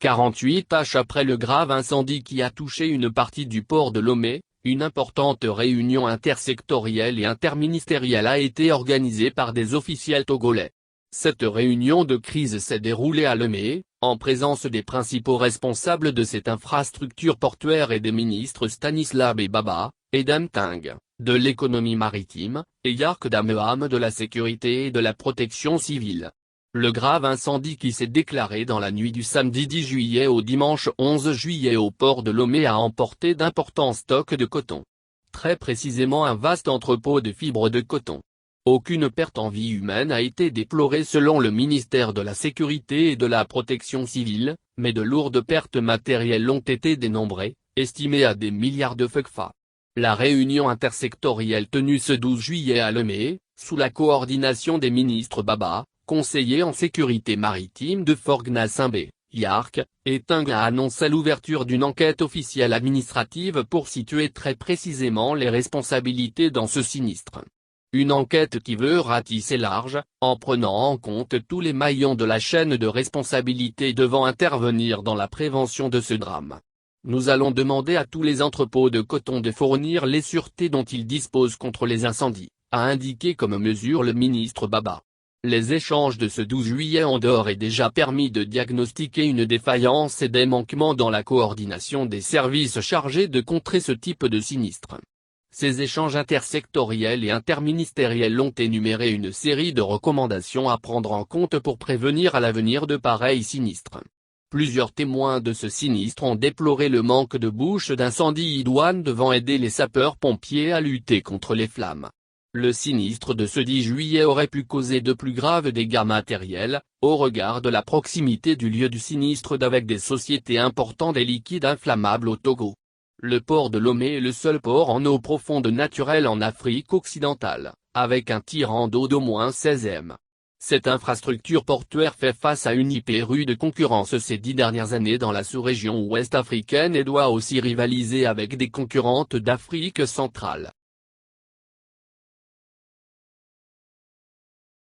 48h après le grave incendie qui a touché une partie du port de Lomé, une importante réunion intersectorielle et interministérielle a été organisée par des officiels togolais. Cette réunion de crise s'est déroulée à Lomé, en présence des principaux responsables de cette infrastructure portuaire et des ministres Stanislas Baba, et Damting, de l'économie maritime, et Yark Dameham de la sécurité et de la protection civile. Le grave incendie qui s'est déclaré dans la nuit du samedi 10 juillet au dimanche 11 juillet au port de Lomé a emporté d'importants stocks de coton. Très précisément un vaste entrepôt de fibres de coton. Aucune perte en vie humaine a été déplorée selon le ministère de la Sécurité et de la Protection civile, mais de lourdes pertes matérielles ont été dénombrées, estimées à des milliards de FCFA. La réunion intersectorielle tenue ce 12 juillet à Lomé, sous la coordination des ministres Baba, conseiller en sécurité maritime de Fort-Gnassingbé, Yark, et Ting a annoncé l'ouverture d'une enquête officielle administrative pour situer très précisément les responsabilités dans ce sinistre. Une enquête qui veut ratisser large, en prenant en compte tous les maillons de la chaîne de responsabilité devant intervenir dans la prévention de ce drame. Nous allons demander à tous les entrepôts de coton de fournir les sûretés dont ils disposent contre les incendies, a indiqué comme mesure le ministre Baba. Les échanges de ce 12 juillet ont d'ores et déjà permis de diagnostiquer une défaillance et des manquements dans la coordination des services chargés de contrer ce type de sinistre. Ces échanges intersectoriels et interministériels ont énuméré une série de recommandations à prendre en compte pour prévenir à l'avenir de pareils sinistres. Plusieurs témoins de ce sinistre ont déploré le manque de bouches d'incendie idoines devant aider les sapeurs-pompiers à lutter contre les flammes. Le sinistre de ce 10 juillet aurait pu causer de plus graves dégâts matériels, au regard de la proximité du lieu du sinistre d'avec des sociétés important des liquides inflammables au Togo. Le port de Lomé est le seul port en eau profonde naturelle en Afrique occidentale, avec un tirant d'eau d'au moins 16 m. Cette infrastructure portuaire fait face à une hyper rude concurrence ces 10 dernières années dans la sous-région ouest africaine et doit aussi rivaliser avec des concurrentes d'Afrique centrale.